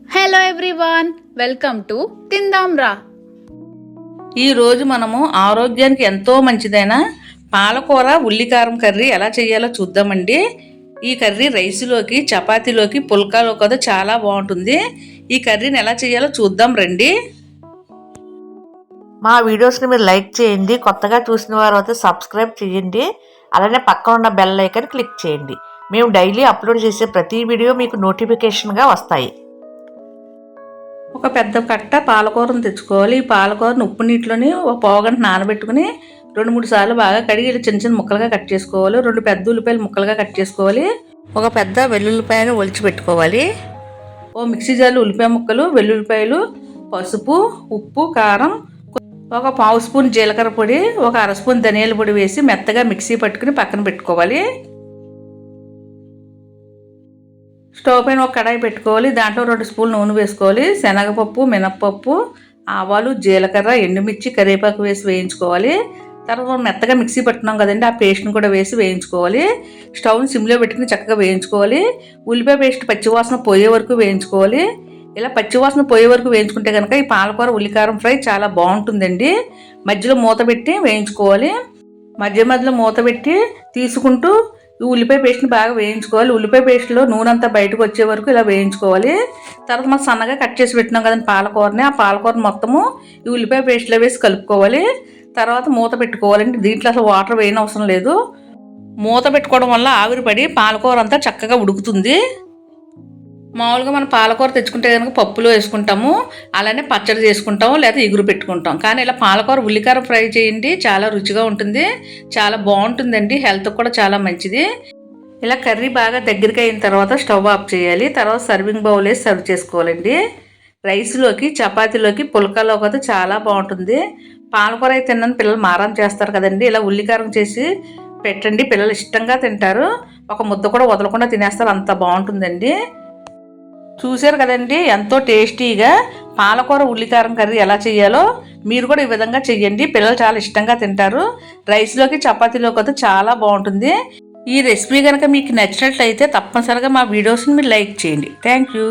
Hello everyone, welcome to తిందాం రా. ఈరోజు మనము ఆరోగ్యానికి ఎంతో మంచిదైన పాలకూర ఉల్లికారం కర్రీ ఎలా చేయాలో చూద్దామండి. ఈ కర్రీ రైస్లోకి, చపాతీలోకి, పుల్కాలో కూడా చాలా బాగుంటుంది. ఈ కర్రీని ఎలా చేయాలో చూద్దాం రండి. మా వీడియోస్ని మీరు లైక్ చేయండి, కొత్తగా చూసిన వారు అయితే సబ్స్క్రైబ్ చేయండి, అలానే పక్కన ఉన్న బెల్ ఐకాన్ క్లిక్ చేయండి. మేము డైలీ అప్లోడ్ చేసే ప్రతి వీడియో మీకు నోటిఫికేషన్గా వస్తాయి. ఒక పెద్ద కట్ట పాలకూరను తెచ్చుకోవాలి. ఈ పాలకూరను ఉప్పు నీటిలోని ఒక పావుగంట నానబెట్టుకుని 2-3 సార్లు బాగా కడిగి ఇలా చిన్న చిన్న ముక్కలుగా కట్ చేసుకోవాలి. 2 పెద్ద ఉల్లిపాయలు ముక్కలుగా కట్ చేసుకోవాలి. ఒక పెద్ద వెల్లుల్లిపాయను ఒలిచి పెట్టుకోవాలి. ఓ మిక్సీ జార్లో ఉల్లిపాయ ముక్కలు, వెల్లుల్లిపాయలు, పసుపు, ఉప్పు, కారం, ఒక 1/2 స్పూన్ జీలకర్ర పొడి, ఒక 1/2 స్పూన్ ధనియాల పొడి వేసి మెత్తగా మిక్సీ పట్టుకుని పక్కన పెట్టుకోవాలి. స్టవ్ పైన ఒక కడాయి పెట్టుకోవాలి. దాంట్లో 2 స్పూన్లు నూనె వేసుకోవాలి. శనగపప్పు, మినప్పప్పు, ఆవాలు, జీలకర్ర, ఎండుమిర్చి, కరివేపాకు వేసి వేయించుకోవాలి. తర్వాత మెత్తగా మిక్సీ పట్టుకున్నాం కదండి, ఆ పేస్ట్ని కూడా వేసి వేయించుకోవాలి. స్టవ్ని సిమ్లో పెట్టుకుని చక్కగా వేయించుకోవాలి. ఉల్లిపాయ పేస్ట్ పచ్చివాసన పోయే వరకు వేయించుకోవాలి. ఇలా పచ్చివాసన పోయే వరకు వేయించుకుంటే కనుక ఈ పాలకూర ఉల్లికారం ఫ్రై చాలా బాగుంటుందండి. మధ్యలో మూత పెట్టి వేయించుకోవాలి. మధ్యలో మూత పెట్టి తీసుకుంటూ ఈ ఉల్లిపాయ పేస్ట్ని బాగా వేయించుకోవాలి. ఉల్లిపాయ పేస్ట్లో నూనె అంతా బయటకు వచ్చే వరకు ఇలా వేయించుకోవాలి. తర్వాత మనం సన్నగా కట్ చేసి పెట్టినాం కదండి పాలకూరని, ఆ పాలకూరని మొత్తము ఈ ఉల్లిపాయ పేస్ట్లో వేసి కలుపుకోవాలి. తర్వాత మూత పెట్టుకోవాలండి. దీంట్లో అసలు వాటర్ వేయని అవసరం లేదు. మూత పెట్టుకోవడం వల్ల ఆవిరి పడి పాలకూర అంతా చక్కగా ఉడుకుతుంది. మామూలుగా మనం పాలకూర తెచ్చుకుంటే కనుక పప్పులో వేసుకుంటాము, అలానే పచ్చడి చేసుకుంటాము, లేదా ఇగురు పెట్టుకుంటాం. కానీ ఇలా పాలకూర ఉల్లికారం ఫ్రై చేయండి, చాలా రుచిగా ఉంటుంది, చాలా బాగుంటుందండి, హెల్త్కి కూడా చాలా మంచిది. ఇలా కర్రీ బాగా దగ్గరికి అయిన తర్వాత స్టవ్ ఆఫ్ చేయాలి. తర్వాత సర్వింగ్ బౌల్ వేసి సర్వ్ చేసుకోవాలండి. రైస్లోకి, చపాతీలోకి, పుల్కాలోకి అయితే చాలా బాగుంటుంది. పాలకూర అయితే తిన్నాను పిల్లలు మారం చేస్తారు కదండి, ఇలా ఉల్లికారం చేసి పెట్టండి, పిల్లలు ఇష్టంగా తింటారు. ఒక ముద్ద కూడా వదలకుండా తినేస్తారు, అంత బాగుంటుందండి. చూశారు కదండి, ఎంతో టేస్టీగా పాలకూర ఉల్లికారం కర్రీ ఎలా చేయాలో మీరు కూడా ఈ విధంగా చెయ్యండి, పిల్లలు చాలా ఇష్టంగా తింటారు. రైస్లోకి, చపాతీలోకి అయితే చాలా బాగుంటుంది. ఈ రెసిపీ కనుక మీకు నచ్చినట్లయితే తప్పనిసరిగా మా వీడియోస్ని మీరు లైక్ చేయండి. Thank you.